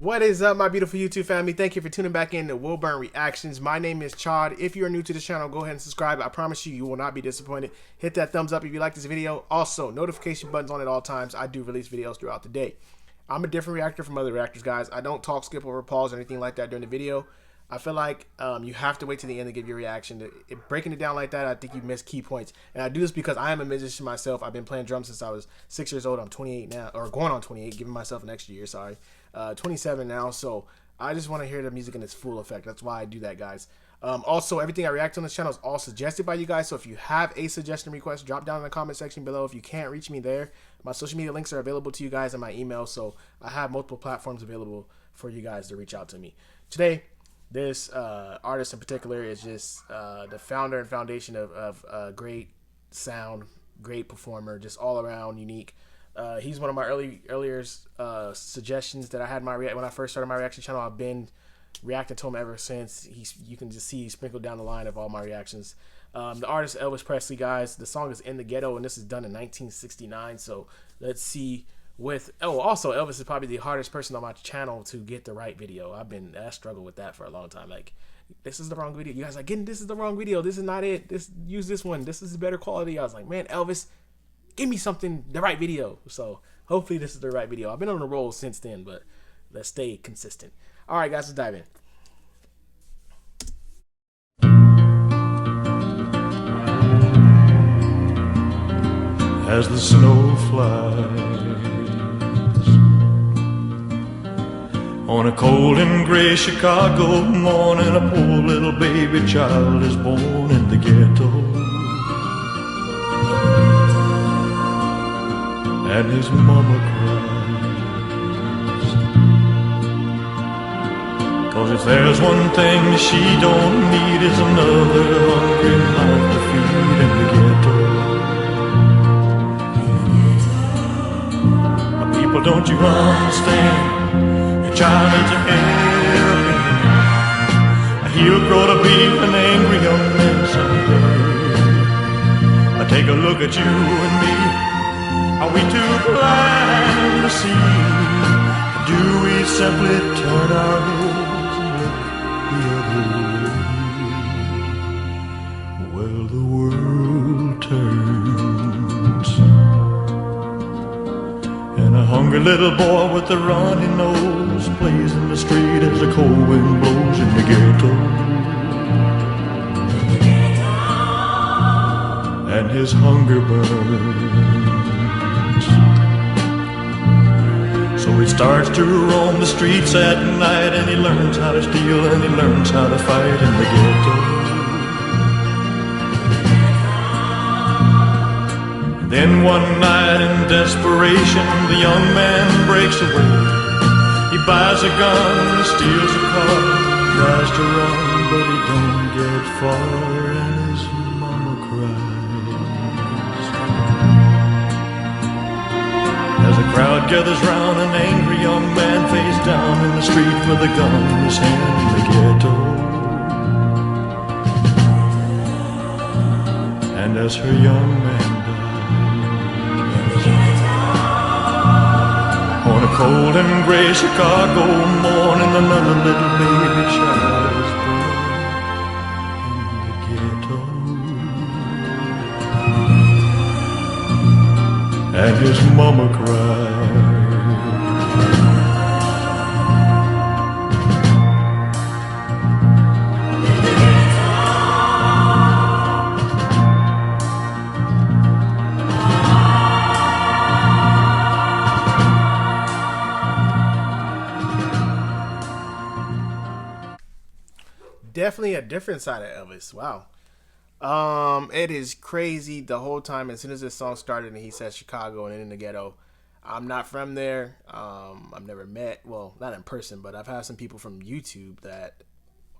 What is up, my beautiful YouTube family? Thank you for tuning back in to WILBURN Reactions. My name is Chad. If you are new to this channel, go ahead and subscribe. I promise you, you will not be disappointed. Hit that thumbs up if you like this video. Also, notification buttons on at all times. I do release videos throughout the day. I'm a different reactor from other reactors, guys. I don't talk, skip over, pause, or anything like that during the video. I feel like you have to wait to the end to give your reaction. Breaking it down like that, I think you miss key points. And I do this because I am a musician myself. I've been playing drums since I was 6 years old. I'm 28 now, or going on 28, giving myself an extra year, sorry. 27 now, so I just want to hear the music in its full effect. That's why I do that, guys. Also, everything I react on this channel is all suggested by you guys, so if you have a suggestion request, drop down in the comment section below. If you can't reach me there, my social media links are available to you guys in my email, so I have multiple platforms available for you guys to reach out to me. Today, this artist in particular is just the founder and foundation of great sound, great performer, just all around unique. He's one of my earlier suggestions that I had when I first started my reaction channel. I've been reacting to him ever since. You can just see he sprinkled down the line of all my reactions. The artist Elvis Presley, guys. The song is "In the Ghetto," and this is done in 1969. So let's see. Also Elvis is probably the hardest person on my channel to get the right video. I struggled with that for a long time. Like, this is the wrong video. You guys are like, this is the wrong video. This is not it. Use this one. This is better quality. I was like, man, Elvis, give me something, the right video. So hopefully this is the right video. I've been on a roll since then, but let's stay consistent. All right, guys, let's dive in. As the snow flies on a cold and gray Chicago morning, a poor little baby child is born in the ghetto. And his mama cries, 'cause if there's one thing she don't need, is another hungry mouth to feed in the ghetto. People, don't you understand? Your child needs a helping. He'll grow to be an angry young man someday. Take a look at you and me. Are we too blind to see? Do we simply turn our heads and look the other way? Well, the world turns, and a hungry little boy with a runny nose plays in the street as the cold wind blows in the ghetto. And his hunger burns. So he starts to roam the streets at night, and he learns how to steal, and he learns how to fight in the ghetto. Then one night in desperation, the young man breaks away. He buys a gun, steals a car, tries to run, but he don't get far, and his mama cries. As the crowd gathers round, an angry young man face down in the street with a gun in his hand in the ghetto. And as her young man dies, on a cold and gray Chicago morning, another little baby child is born in the ghetto. And his mama cried. Definitely a different side of Elvis. Wow. It is crazy the whole time. As soon as this song started and he said Chicago and in the ghetto, I'm not from there. I've never met, well, not in person, but I've had some people from YouTube that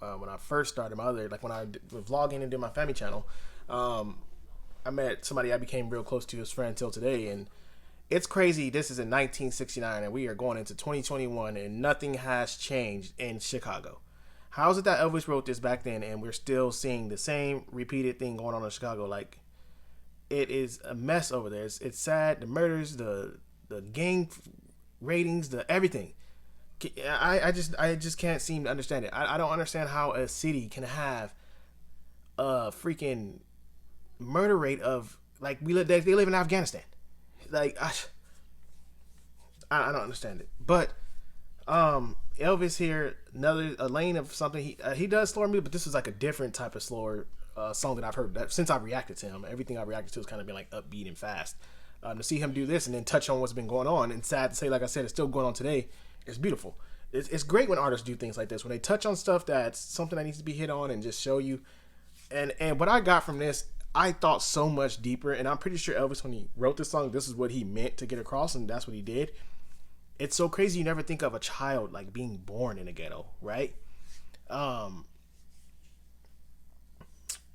when I first started when I was vlogging and doing my family channel, I met somebody I became real close to, his friend till today, and it's crazy. This is in 1969 and we are going into 2021 and nothing has changed in Chicago. How is it that Elvis wrote this back then and we're still seeing the same repeated thing going on in Chicago? Like, it is a mess over there. It's sad. The murders, the gang ratings, the everything. I just can't seem to understand it. I don't understand how a city can have a freaking murder rate of like they live in Afghanistan. Like I don't understand it. But Elvis here, another a lane of something. He does slower music, but this is like a different type of slower song that I've heard since I've reacted to him. Everything I've reacted to has kind of been like upbeat and fast. To see him do this and then touch on what's been going on, and sad to say, like I said, it's still going on today. It's beautiful. It's great when artists do things like this, when they touch on stuff that's something that needs to be hit on and just show you. And what I got from this, I thought so much deeper, and I'm pretty sure Elvis, when he wrote this song, this is what he meant to get across, and that's what he did. It's so crazy you never think of a child like being born in a ghetto, right?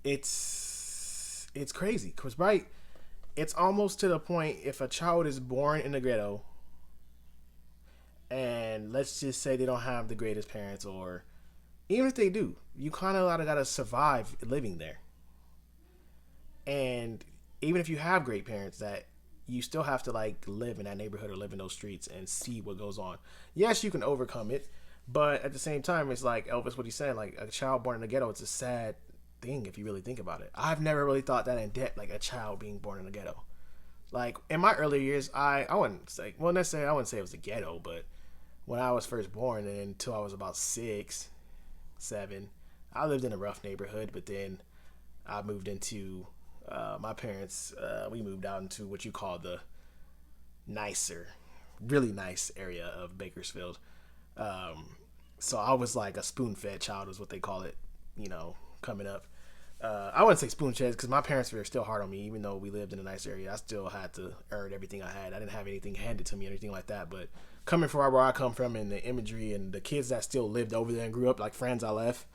It's crazy because right, it's almost to the point if a child is born in a ghetto, and let's just say they don't have the greatest parents, or even if they do, you kind of gotta survive living there. And even if you have great parents, that you still have to like live in that neighborhood or live in those streets and see what goes on. Yes, you can overcome it, but at the same time, it's like Elvis, what he's saying, like a child born in the ghetto, it's a sad thing if you really think about it. I've never really thought that in depth, like a child being born in the ghetto. Like in my earlier years, I wouldn't say, well, necessarily I wouldn't say it was a ghetto, but when I was first born and until I was about 6, 7, I lived in a rough neighborhood, but then I moved into my parents, we moved out into what you call the nicer, really nice area of Bakersfield. So I was like a spoon-fed child is what they call it, you know, coming up. I wouldn't say spoon-fed because my parents were still hard on me. Even though we lived in a nice area, I still had to earn everything I had. I didn't have anything handed to me or anything like that. But coming from where I come from and the imagery and the kids that still lived over there and grew up, like friends I left,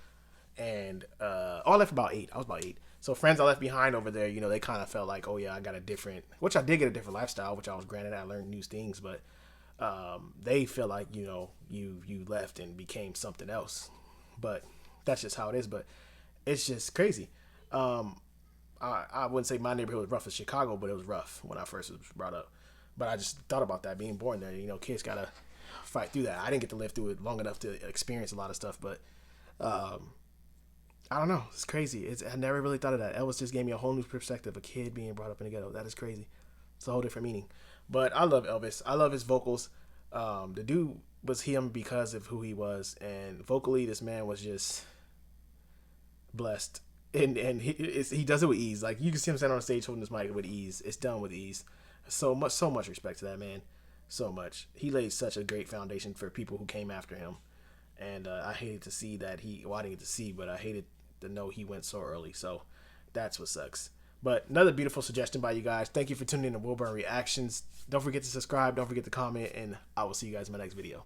and I left about 8. I was about 8. So friends I left behind over there, you know, they kind of felt like, oh yeah, I got a different, which I did get a different lifestyle, which I was granted. I learned new things, but they feel like, you know, you left and became something else. But that's just how it is. But it's just crazy. I wouldn't say my neighborhood was rough as Chicago, but it was rough when I first was brought up. But I just thought about that being born there. You know, kids gotta fight through that. I didn't get to live through it long enough to experience a lot of stuff, but I don't know. It's crazy. I never really thought of that. Elvis just gave me a whole new perspective. A kid being brought up in the ghetto. That is crazy. It's a whole different meaning. But I love Elvis. I love his vocals. The dude was him because of who he was, and vocally, this man was just blessed. And he does it with ease. Like you can see him standing on stage holding this mic with ease. It's done with ease. So much respect to that man. So much. He laid such a great foundation for people who came after him. And I hated to see that I didn't get to see, but I hated to know he went so early. So that's what sucks. But another beautiful suggestion by you guys. Thank you for tuning in to WILBURN Reactions. Don't forget to subscribe. Don't forget to comment. And I will see you guys in my next video.